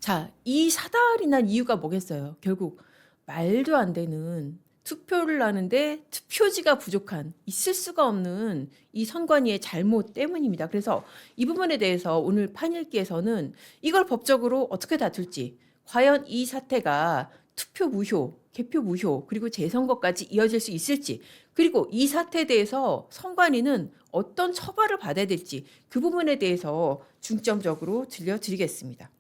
자, 이 사달이 난 이유가 뭐겠어요? 결국 말도 안 되는 투표를 하는데 투표지가 부족한 있을 수가 없는 이 선관위의 잘못 때문입니다. 그래서 이 부분에 대해서 오늘 판일기에서는 이걸 법적으로 어떻게 다툴지, 과연 이 사태가 투표 무효, 개표 무효, 그리고 재선거까지 이어질 수 있을지, 그리고 이 사태에 대해서 선관위는 어떤 처벌을 받아야 될지 그 부분에 대해서 중점적으로 들려드리겠습니다.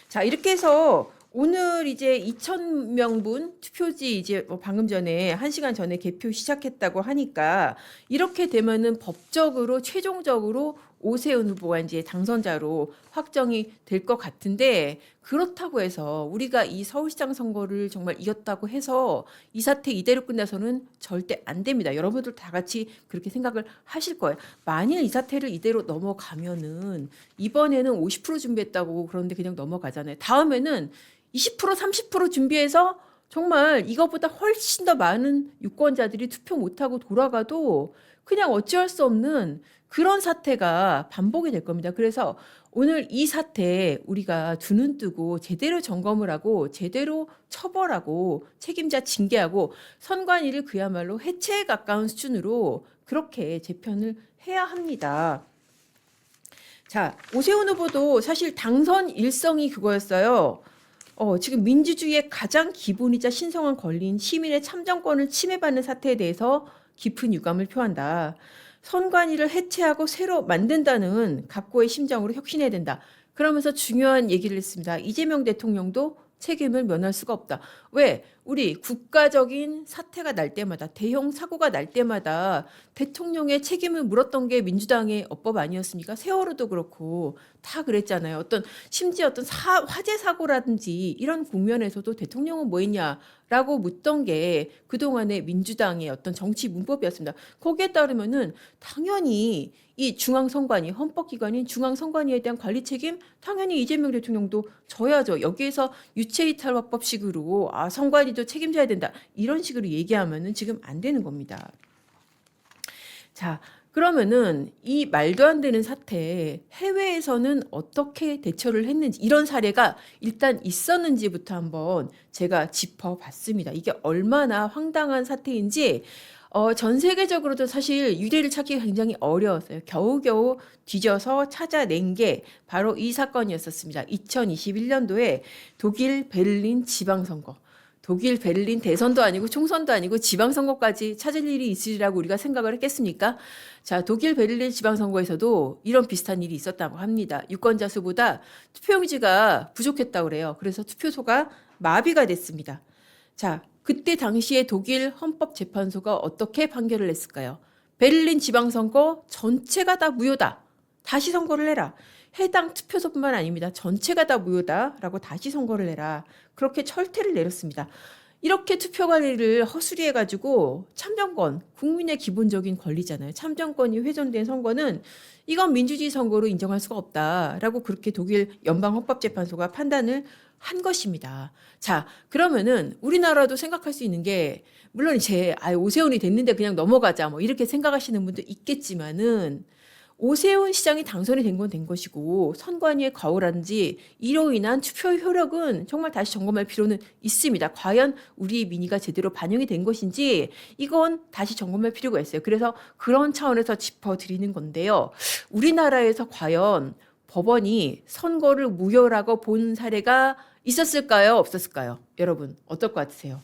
자, 이렇게 해서 오늘 이제 2,000명분 투표지 이제 뭐 방금 전에 1시간 전에 개표 시작했다고 하니까 이렇게 되면은 법적으로 최종적으로 오세훈 후보가 이제 당선자로 확정이 될 것 같은데, 그렇다고 해서 우리가 이 서울시장 선거를 정말 이겼다고 해서 이 사태 이대로 끝나서는 절대 안 됩니다. 여러분들 다 같이 그렇게 생각을 하실 거예요. 만일 이 사태를 이대로 넘어가면은 이번에는 50% 준비했다고 그런데 그냥 넘어가잖아요. 다음에는 20% 30% 준비해서 정말 이거보다 훨씬 더 많은 유권자들이 투표 못하고 돌아가도 그냥 어찌할 수 없는 그런 사태가 반복이 될 겁니다. 그래서 오늘 이 사태 우리가 두 눈 뜨고 제대로 점검을 하고 제대로 처벌하고 책임자 징계하고 선관위를 그야말로 해체에 가까운 수준으로 그렇게 재편을 해야 합니다. 자, 오세훈 후보도 사실 당선 일성이 그거였어요. 지금 민주주의의 가장 기본이자 신성한 권리인 시민의 참정권을 침해받는 사태에 대해서 깊은 유감을 표한다. 선관위를 해체하고 새로 만든다는 각고의 심정으로 혁신해야 된다. 그러면서 중요한 얘기를 했습니다. 이재명 대통령도 책임을 면할 수가 없다. 왜? 우리 국가적인 사태가 날 때마다, 대형 사고가 날 때마다 대통령의 책임을 물었던 게 민주당의 입법 아니었습니까? 세월호도 그렇고 다 그랬잖아요. 심지어 어떤 화재 사고라든지 이런 국면에서도 대통령은 뭐 했냐라고 묻던 게 그동안의 민주당의 어떤 정치 문법이었습니다. 거기에 따르면은 당연히 이 중앙선관위, 헌법기관인 중앙선관위에 대한 관리 책임 당연히 이재명 대통령도 져야죠. 여기에서 유체이탈화법식으로 선관위도 책임져야 된다, 이런 식으로 얘기하면은 지금 안 되는 겁니다. 자, 그러면은 이 말도 안 되는 사태 해외에서는 어떻게 대처를 했는지, 이런 사례가 일단 있었는지부터 한번 제가 짚어봤습니다. 이게 얼마나 황당한 사태인지 전 세계적으로도 사실 유례를 찾기가 굉장히 어려웠어요. 겨우겨우 뒤져서 찾아낸 게 바로 이 사건이었었습니다. 2021년도에 독일 베를린 지방선거. 독일 베를린 대선도 아니고 총선도 아니고 지방선거까지 찾을 일이 있으리라고 우리가 생각을 했겠습니까? 자, 독일 베를린 지방선거에서도 이런 비슷한 일이 있었다고 합니다. 유권자 수보다 투표용지가 부족했다고 그래요. 그래서 투표소가 마비가 됐습니다. 자, 그때 당시에 독일 헌법재판소가 어떻게 판결을 했을까요? 베를린 지방선거 전체가 다 무효다. 다시 선거를 해라. 해당 투표소뿐만 아닙니다. 전체가 다 무효다라고 다시 선거를 해라. 그렇게 철퇴를 내렸습니다. 이렇게 투표 관리를 허술히해가지고 참정권, 국민의 기본적인 권리잖아요. 참정권이 훼손된 선거는 이건 민주주의 선거로 인정할 수가 없다라고 그렇게 독일 연방헌법재판소가 판단을 한 것입니다. 자, 그러면은 우리나라도 생각할 수 있는 게, 물론 이제 오세훈이 됐는데 그냥 넘어가자 뭐 이렇게 생각하시는 분도 있겠지만은, 오세훈 시장이 당선이 된 건 된 것이고 선관위의 과오라든지 이로 인한 투표 효력은 정말 다시 점검할 필요는 있습니다. 과연 우리 민의가 제대로 반영이 된 것인지 이건 다시 점검할 필요가 있어요. 그래서 그런 차원에서 짚어드리는 건데요. 우리나라에서 과연 법원이 선거를 무효라고 본 사례가 있었을까요? 없었을까요? 여러분 어떨 것 같으세요?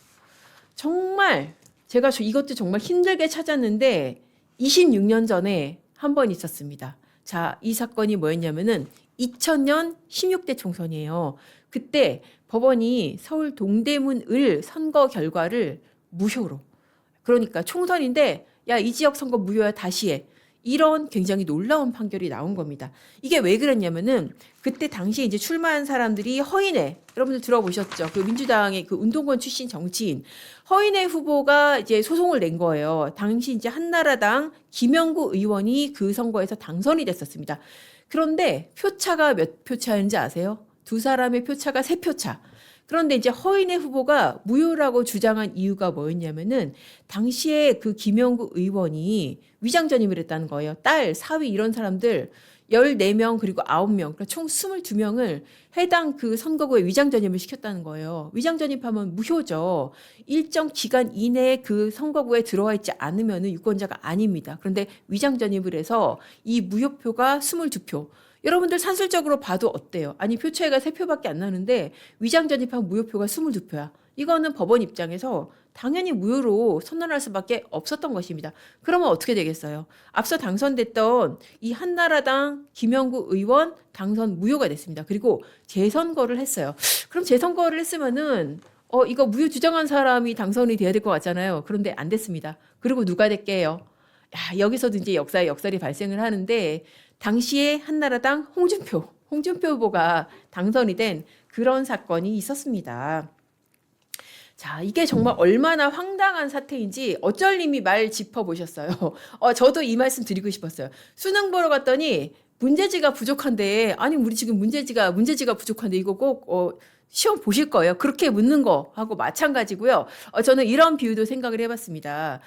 정말 제가 이것도 정말 힘들게 찾았는데 26년 전에 한 번 있었습니다. 자, 이 사건이 뭐였냐면은 2000년 16대 총선이에요. 그때 법원이 서울 동대문을 선거 결과를 무효로, 그러니까 총선인데 야, 이 지역 선거 무효야, 다시 해. 이런 굉장히 놀라운 판결이 나온 겁니다. 이게 왜 그랬냐면은 그때 당시에 이제 출마한 사람들이 허인혜, 여러분들 들어보셨죠? 그 민주당의 그 운동권 출신 정치인 허인혜 후보가 이제 소송을 낸 거예요. 당시 이제 한나라당 김영구 의원이 그 선거에서 당선이 됐었습니다. 그런데 표차가 몇 표 차인지 아세요? 두 사람의 표차가 3표 차. 그런데 이제 허인혜 후보가 무효라고 주장한 이유가 뭐였냐면은 당시에 그 김영구 의원이 위장 전입을 했다는 거예요. 딸, 사위 이런 사람들 14명 그리고 9명 그러니까 총 22명을 해당 그 선거구에 위장전입을 시켰다는 거예요. 위장전입하면 무효죠. 일정 기간 이내에 그 선거구에 들어와 있지 않으면 유권자가 아닙니다. 그런데 위장전입을 해서 이 무효표가 22표. 여러분들 산술적으로 봐도 어때요? 아니 표 차이가 3표밖에 안 나는데 위장전입한 무효표가 22표야. 이거는 법원 입장에서 당연히 무효로 선언할 수밖에 없었던 것입니다. 그러면 어떻게 되겠어요? 앞서 당선됐던 이 한나라당 김영구 의원 당선 무효가 됐습니다. 그리고 재선거를 했어요. 그럼 재선거를 했으면은 이거 무효 주장한 사람이 당선이 돼야 될 것 같잖아요. 그런데 안 됐습니다. 그리고 누가 됐게요? 야, 여기서도 이제 역사의 역설이 발생을 하는데 당시에 한나라당 홍준표 후보가 당선이 된 그런 사건이 있었습니다. 자, 이게 정말 얼마나 황당한 사태인지 어쩔님이 말 짚어보셨어요. 저도 이 말씀 드리고 싶었어요. 수능 보러 갔더니 문제지가 부족한데, 아니, 우리 지금 문제지가 부족한데 이거 꼭, 시험 보실 거예요. 그렇게 묻는 거하고 마찬가지고요. 저는 이런 비유도 생각을 해봤습니다.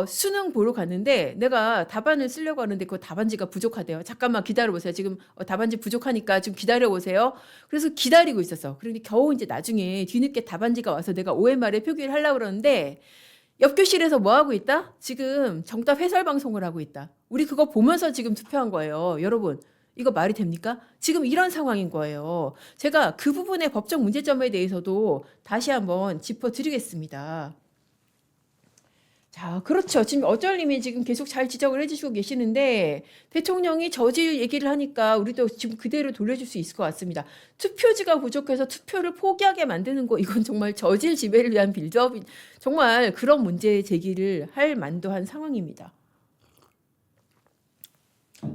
수능 보러 갔는데 내가 답안을 쓰려고 하는데 그 답안지가 부족하대요. 잠깐만 기다려보세요. 지금 답안지 부족하니까 좀 기다려보세요. 그래서 기다리고 있었어. 그런데 겨우 이제 나중에 뒤늦게 답안지가 와서 내가 OMR에 표기를 하려고 그러는데 옆 교실에서 뭐 하고 있다? 지금 정답 해설 방송을 하고 있다. 우리 그거 보면서 지금 투표한 거예요. 여러분. 이거 말이 됩니까? 지금 이런 상황인 거예요. 제가 그 부분의 법적 문제점에 대해서도 다시 한번 짚어드리겠습니다. 자, 그렇죠. 지금 어쩔님이 지금 계속 잘 지적을 해주시고 계시는데 대통령이 저질 얘기를 하니까 우리도 지금 그대로 돌려줄 수 있을 것 같습니다. 투표지가 부족해서 투표를 포기하게 만드는 거 이건 정말 저질 지배를 위한 빌드업이 정말 그런 문제 제기를 할 만도 한 상황입니다.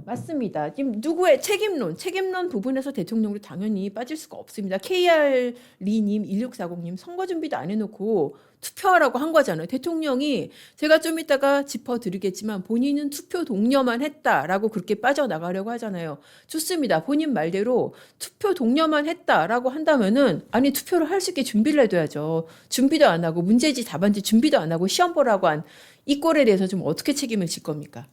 맞습니다. 지금 누구의 책임론 부분에서 대통령도 당연히 빠질 수가 없습니다. KR 리님 1640님 선거 준비도 안 해놓고 투표하라고 한 거잖아요. 대통령이 제가 좀 이따가 짚어드리겠지만 본인은 투표 독려만 했다라고 그렇게 빠져나가려고 하잖아요. 좋습니다. 본인 말대로 투표 독려만 했다라고 한다면은 아니 투표를 할 수 있게 준비를 해둬야죠. 준비도 안 하고 문제지 답안지 준비도 안 하고 시험 보라고 한 이 꼴에 대해서 좀 어떻게 책임을 질 겁니까?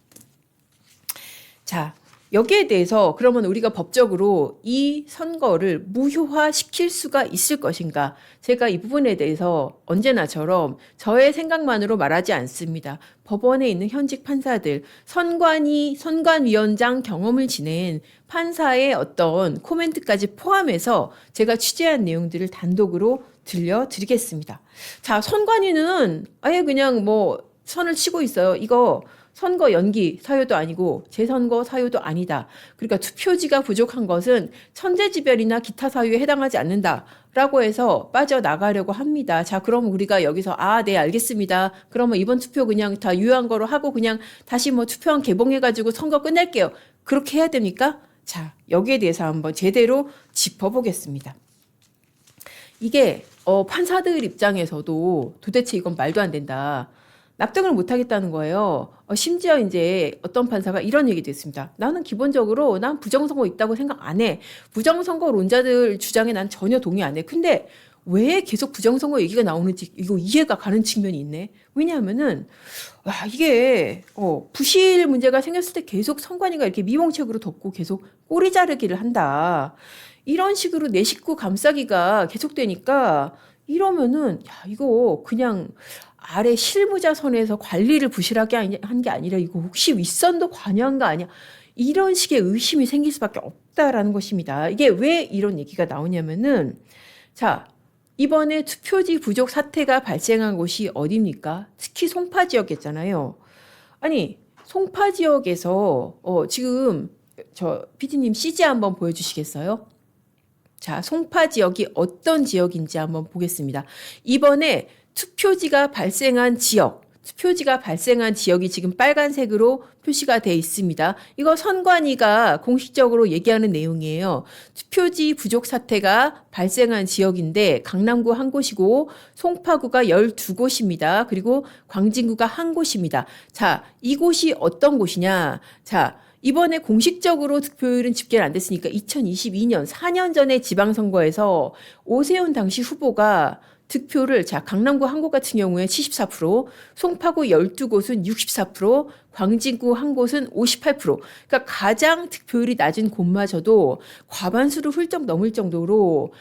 자, 여기에 대해서 그러면 우리가 법적으로 이 선거를 무효화시킬 수가 있을 것인가? 제가 이 부분에 대해서 언제나처럼 저의 생각만으로 말하지 않습니다. 법원에 있는 현직 판사들, 선관위원장 경험을 지낸 판사의 어떤 코멘트까지 포함해서 제가 취재한 내용들을 단독으로 들려드리겠습니다. 자, 선관위는 아예 그냥 뭐 선을 치고 있어요. 이거 선거 연기 사유도 아니고 재선거 사유도 아니다. 그러니까 투표지가 부족한 것은 천재지변이나 기타 사유에 해당하지 않는다라고 해서 빠져나가려고 합니다. 자, 그럼 우리가 여기서 네, 알겠습니다. 그러면 이번 투표 그냥 다 유효한 거로 하고 그냥 다시 뭐 투표한 개봉해가지고 선거 끝낼게요. 그렇게 해야 됩니까? 자, 여기에 대해서 한번 제대로 짚어보겠습니다. 이게 판사들 입장에서도 도대체 이건 말도 안 된다. 납득을 못 하겠다는 거예요. 심지어 이제 어떤 판사가 이런 얘기도 했습니다. 나는 기본적으로 난 부정선거 있다고 생각 안 해. 부정선거론자들 주장에 난 전혀 동의 안 해. 근데 왜 계속 부정선거 얘기가 나오는지 이거 이해가 가는 측면이 있네. 왜냐하면은 이게 부실 문제가 생겼을 때 계속 선관위가 이렇게 미봉책으로 덮고 계속 꼬리 자르기를 한다. 이런 식으로 내 식구 감싸기가 계속되니까 이러면은 이거 그냥 아래 실무자선에서 관리를 부실하게 한 게 아니라 이거 혹시 윗선도 관여한 거 아니야? 이런 식의 의심이 생길 수밖에 없다라는 것입니다. 이게 왜 이런 얘기가 나오냐면은 자, 이번에 투표지 부족 사태가 발생한 곳이 어디입니까? 특히 송파 지역이었잖아요. 아니, 송파 지역에서 지금 저 PD님 CG 한번 보여주시겠어요? 자, 송파 지역이 어떤 지역인지 한번 보겠습니다. 이번에 투표지가 발생한 지역이 지금 빨간색으로 표시가 돼 있습니다. 이거 선관위가 공식적으로 얘기하는 내용이에요. 투표지 부족 사태가 발생한 지역인데 강남구 한 곳이고 송파구가 12곳입니다. 그리고 광진구가 한 곳입니다. 자, 이곳이 어떤 곳이냐? 자, 이번에 공식적으로 득표율은 집계가 안 됐으니까 2022년 4년 전에 지방선거에서 오세훈 당시 후보가 득표를 자 강남구 한 곳 같은 경우에 74%, 송파구 12곳은 64%, 광진구 한 곳은 58%. 그러니까 가장 득표율이 낮은 곳마저도 과반수를 훌쩍 넘을 정도로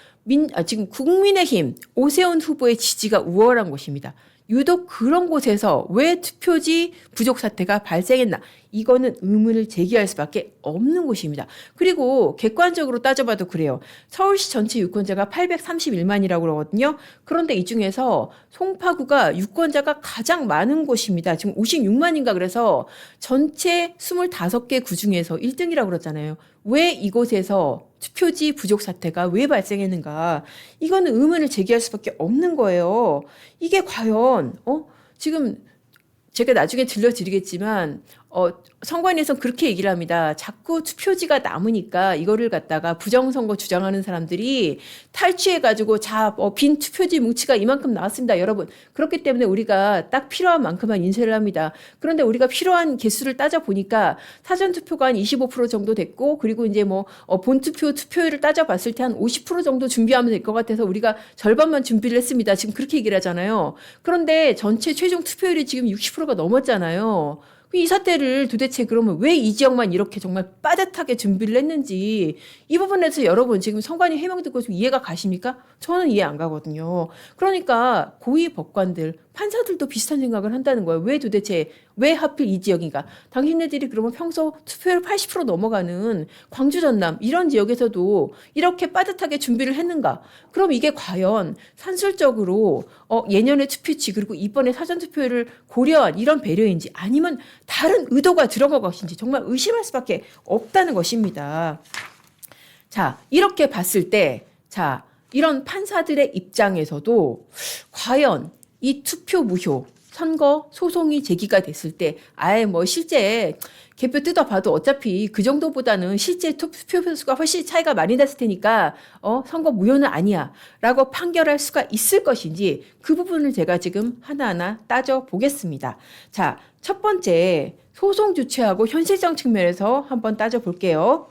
지금 국민의힘 오세훈 후보의 지지가 우월한 곳입니다. 유독 그런 곳에서 왜 투표지 부족 사태가 발생했나? 이거는 의문을 제기할 수밖에 없는 곳입니다. 그리고 객관적으로 따져봐도 그래요. 서울시 전체 유권자가 831만이라고 그러거든요. 그런데 이 중에서 송파구가 유권자가 가장 많은 곳입니다. 지금 56만인가 그래서 전체 25개 구 중에서 1등이라고 그러잖아요. 왜 이곳에서 투표지 부족 사태가 왜 발생했는가? 이거는 의문을 제기할 수밖에 없는 거예요. 이게 과연 지금 제가 나중에 들려드리겠지만 선관위에서는 그렇게 얘기를 합니다. 자꾸 투표지가 남으니까 이거를 갖다가 부정선거 주장하는 사람들이 탈취해가지고 빈 투표지 뭉치가 이만큼 나왔습니다. 여러분 그렇기 때문에 우리가 딱 필요한 만큼만 인쇄를 합니다. 그런데 우리가 필요한 개수를 따져보니까 사전투표가 한 25% 정도 됐고 그리고 이제 본투표율을 따져봤을 때 한 50% 정도 준비하면 될 것 같아서 우리가 절반만 준비를 했습니다. 지금 그렇게 얘기를 하잖아요. 그런데 전체 최종 투표율이 지금 60%가 넘었잖아요. 이 사태를 도대체 그러면 왜 이 지역만 이렇게 정말 빠듯하게 준비를 했는지 이 부분에서 여러분 지금 선관위 해명 듣고 좀 이해가 가십니까? 저는 이해 안 가거든요. 그러니까 고위 법관들, 판사들도 비슷한 생각을 한다는 거예요. 왜 하필 이 지역인가? 당신네들이 그러면 평소 투표율 80% 넘어가는 광주 전남 이런 지역에서도 이렇게 빠듯하게 준비를 했는가? 그럼 이게 과연 산술적으로 예년의 투표치 그리고 이번에 사전투표율을 고려한 이런 배려인지 아니면 다른 의도가 들어간 것인지 정말 의심할 수밖에 없다는 것입니다. 자, 이렇게 봤을 때 이런 판사들의 입장에서도 과연 이 투표 무효 선거 소송이 제기가 됐을 때 실제 개표 뜯어봐도 어차피 그 정도보다는 실제 투표 수가 훨씬 차이가 많이 났을 테니까 선거 무효는 아니야 라고 판결할 수가 있을 것인지 그 부분을 제가 지금 하나하나 따져보겠습니다. 자, 첫 번째 소송 주체하고 현실적 측면에서 한번 따져볼게요.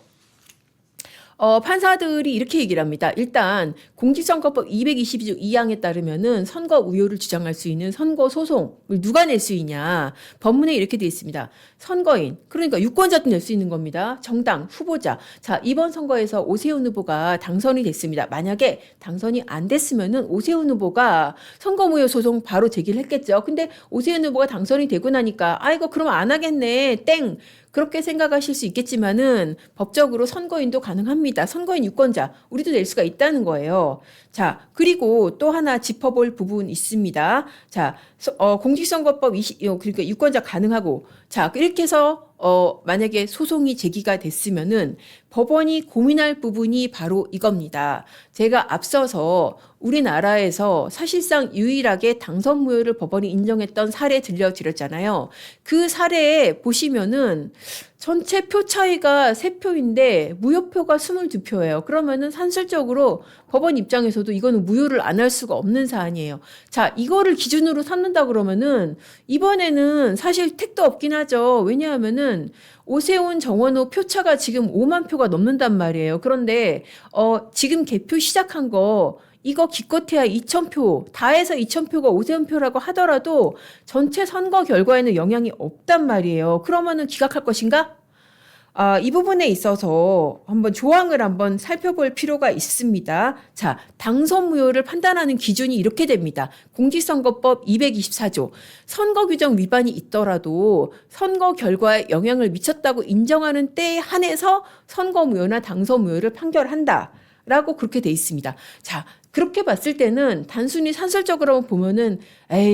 판사들이 이렇게 얘기를 합니다. 일단 공직선거법 222조 2항에 따르면은 선거 우효를 주장할 수 있는 선거 소송을 누가 낼 수 있냐. 법문에 이렇게 되어 있습니다. 선거인, 그러니까 유권자도 낼 수 있는 겁니다. 정당, 후보자. 자, 이번 선거에서 오세훈 후보가 당선이 됐습니다. 만약에 당선이 안 됐으면은 오세훈 후보가 선거 무효 소송 바로 제기를 했겠죠. 근데 오세훈 후보가 당선이 되고 나니까 이거 그러면 안 하겠네. 땡. 그렇게 생각하실 수 있겠지만은 법적으로 선거인도 가능합니다. 선거인 유권자 우리도 낼 수가 있다는 거예요. 자, 그리고 또 하나 짚어볼 부분 있습니다. 자, 공직선거법 그러니까 유권자 가능하고 자, 이렇게 해서 만약에 소송이 제기가 됐으면은 법원이 고민할 부분이 바로 이겁니다. 제가 앞서서 우리나라에서 사실상 유일하게 당선 무효를 법원이 인정했던 사례 들려드렸잖아요. 그 사례에 보시면은 전체 표 차이가 3표인데 무효표가 22표예요. 그러면은 산술적으로 법원 입장에서도 이거는 무효를 안 할 수가 없는 사안이에요. 자, 이거를 기준으로 삼는다 그러면은 이번에는 사실 택도 없긴 하죠. 왜냐하면은 오세훈, 정원호 표차가 지금 5만 표가 넘는단 말이에요. 그런데 지금 개표 시작한 거 이거 기껏해야 2,000표, 다 해서 2,000표가 오세훈 표라고 하더라도 전체 선거 결과에는 영향이 없단 말이에요. 그러면은 기각할 것인가? 이 부분에 있어서 한번 조항을 한번 살펴볼 필요가 있습니다. 자, 당선 무효를 판단하는 기준이 이렇게 됩니다. 공직선거법 224조. 선거 규정 위반이 있더라도 선거 결과에 영향을 미쳤다고 인정하는 때에 한해서 선거 무효나 당선 무효를 판결한다. 라고 그렇게 돼 있습니다. 자, 그렇게 봤을 때는 단순히 산술적으로 보면은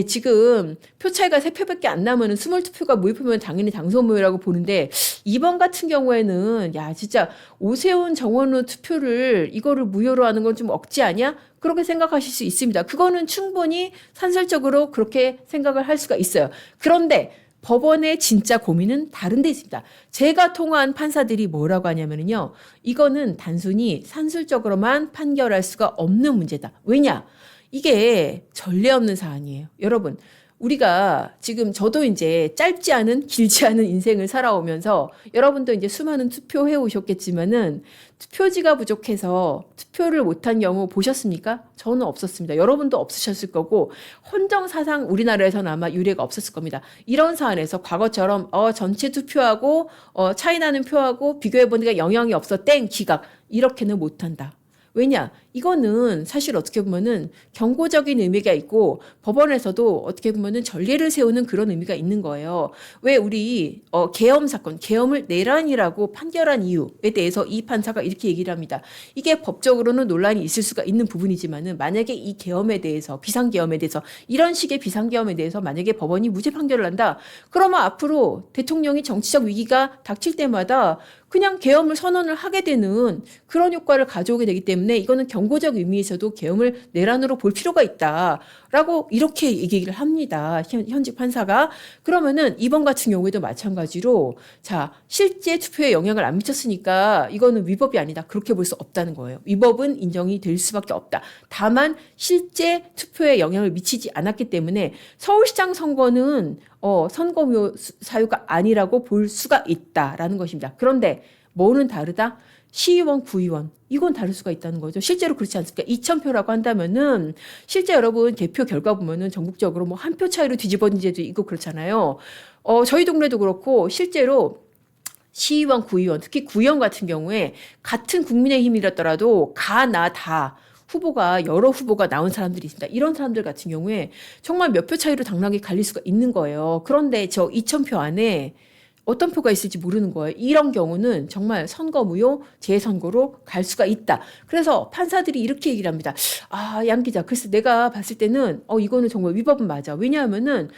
지금 표 차이가 3표밖에 안 나면은 22표가 무효표면 당연히 당선 무효라고 보는데 이번 같은 경우에는 진짜 오세훈 정원우 투표를 이거를 무효로 하는 건 좀 억지 아니야? 그렇게 생각하실 수 있습니다. 그거는 충분히 산술적으로 그렇게 생각을 할 수가 있어요. 그런데 법원의 진짜 고민은 다른 데 있습니다. 제가 통화한 판사들이 뭐라고 하냐면요. 이거는 단순히 산술적으로만 판결할 수가 없는 문제다. 왜냐? 이게 전례 없는 사안이에요. 여러분, 우리가 지금 저도 이제 짧지 않은 길지 않은 인생을 살아오면서 여러분도 이제 수많은 투표해 오셨겠지만은 투표지가 부족해서 투표를 못한 경우 보셨습니까? 저는 없었습니다. 여러분도 없으셨을 거고 헌정사상 우리나라에서는 아마 유례가 없었을 겁니다. 이런 사안에서 과거처럼 전체 투표하고 차이 나는 표하고 비교해 보니까 영향이 없어 땡 기각 이렇게는 못한다. 왜냐? 이거는 사실 어떻게 보면은 경고적인 의미가 있고 법원에서도 어떻게 보면은 전례를 세우는 그런 의미가 있는 거예요. 왜 우리 계엄 사건, 계엄을 내란이라고 판결한 이유에 대해서 이 판사가 이렇게 얘기를 합니다. 이게 법적으로는 논란이 있을 수가 있는 부분이지만은 만약에 이 계엄에 대해서 비상계엄에 대해서 이런 식의 비상계엄에 대해서 만약에 법원이 무죄 판결을 한다. 그러면 앞으로 대통령이 정치적 위기가 닥칠 때마다 그냥 계엄을 선언을 하게 되는 그런 효과를 가져오게 되기 때문에 이거는 경고적 의미에서도 계엄을 내란으로 볼 필요가 있다라고 이렇게 얘기를 합니다. 현직 판사가. 그러면은 이번 같은 경우에도 마찬가지로 자, 실제 투표에 영향을 안 미쳤으니까 이거는 위법이 아니다. 그렇게 볼 수 없다는 거예요. 위법은 인정이 될 수밖에 없다. 다만 실제 투표에 영향을 미치지 않았기 때문에 서울시장 선거는 선거무효 사유가 아니라고 볼 수가 있다라는 것입니다. 그런데 뭐는 다르다? 시의원, 구의원 이건 다를 수가 있다는 거죠. 실제로 그렇지 않습니까? 2,000표라고 한다면은 실제 여러분 개표 결과 보면은 전국적으로 뭐 한 표 차이로 뒤집어진 데도 있고 그렇잖아요. 저희 동네도 그렇고 실제로 시의원, 구의원, 특히 구의원 같은 경우에 같은 국민의힘이었더라도 다 후보가 여러 후보가 나온 사람들이 있습니다. 이런 사람들 같은 경우에 정말 몇 표 차이로 당락이 갈릴 수가 있는 거예요. 그런데 저 2,000표 안에 어떤 표가 있을지 모르는 거예요. 이런 경우는 정말 선거무효 재선거로 갈 수가 있다. 그래서 판사들이 이렇게 얘기를 합니다. 양 기자, 글쎄 내가 봤을 때는 이거는 정말 위법은 맞아. 왜냐하면은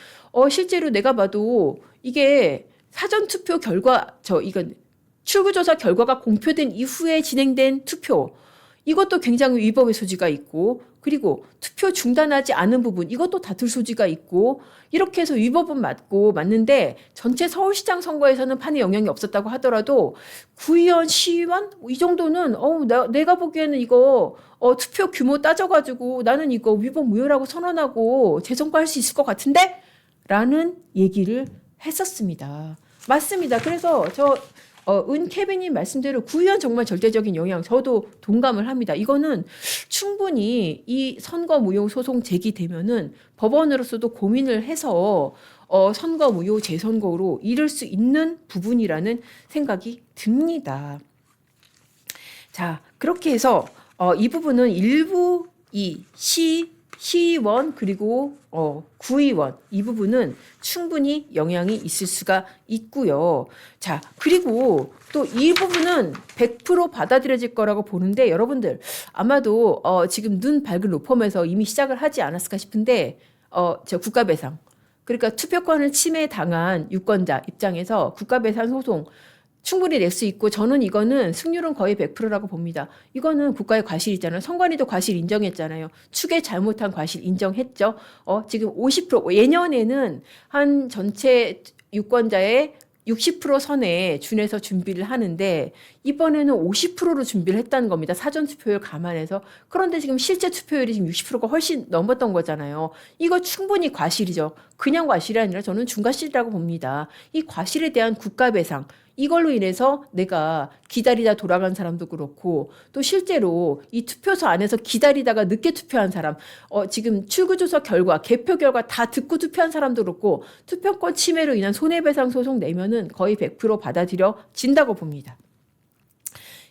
실제로 내가 봐도 이게 사전투표 결과 이건 출구조사 결과가 공표된 이후에 진행된 투표 이것도 굉장히 위법의 소지가 있고 그리고 투표 중단하지 않은 부분 이것도 다툴 소지가 있고 이렇게 해서 위법은 맞는데 전체 서울시장 선거에서는 판에 영향이 없었다고 하더라도 구의원, 시의원 이 정도는 내가 보기에는 이거 투표 규모 따져가지고 나는 이거 위법 무효라고 선언하고 재선거할 수 있을 것 같은데? 라는 얘기를 했었습니다. 맞습니다. 그래서 케빈님 말씀대로 구의원 정말 절대적인 영향 저도 동감을 합니다. 이거는 충분히 이 선거무효 소송 제기되면은 법원으로서도 고민을 해서 선거무효 재선거로 이룰 수 있는 부분이라는 생각이 듭니다. 자, 그렇게 해서 이 부분은 일부 이 시의원 그리고 구의원 이 부분은 충분히 영향이 있을 수가 있고요. 자, 그리고 또 이 부분은 100% 받아들여질 거라고 보는데 여러분들 아마도 지금 눈 밝은 로펌에서 이미 시작을 하지 않았을까 싶은데 국가배상 그러니까 투표권을 침해당한 유권자 입장에서 국가배상 소송 충분히 낼 수 있고 저는 이거는 승률은 거의 100%라고 봅니다. 이거는 국가의 과실이잖아요. 선관위도 과실 인정했잖아요. 추계 잘못한 과실 인정했죠. 지금 50% 예년에는 한 전체 유권자의 60% 선에 준해서 준비를 하는데 이번에는 50%로 준비를 했다는 겁니다. 사전투표율 감안해서. 그런데 지금 실제 투표율이 지금 60%가 훨씬 넘었던 거잖아요. 이거 충분히 과실이죠. 그냥 과실이 아니라 저는 중과실이라고 봅니다. 이 과실에 대한 국가배상 이걸로 인해서 내가 기다리다 돌아간 사람도 그렇고 또 실제로 이 투표소 안에서 기다리다가 늦게 투표한 사람 지금 출구조사 결과 개표 결과 다 듣고 투표한 사람도 그렇고 투표권 침해로 인한 손해배상 소송 내면은 거의 100% 받아들여진다고 봅니다.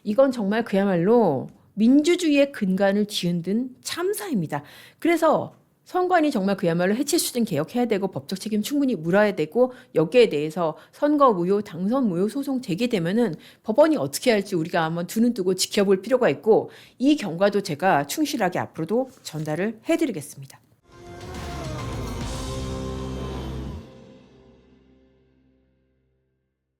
이건 정말 그야말로 민주주의의 근간을 뒤흔든 참사입니다. 그래서 선관위 정말 그야말로 해체 추진 개혁해야 되고 법적 책임 충분히 물어야 되고 여기에 대해서 선거 무효, 당선 무효 소송 제기되면은 법원이 어떻게 할지 우리가 한번 두 눈 뜨고 지켜볼 필요가 있고 이 경과도 제가 충실하게 앞으로도 전달을 해드리겠습니다.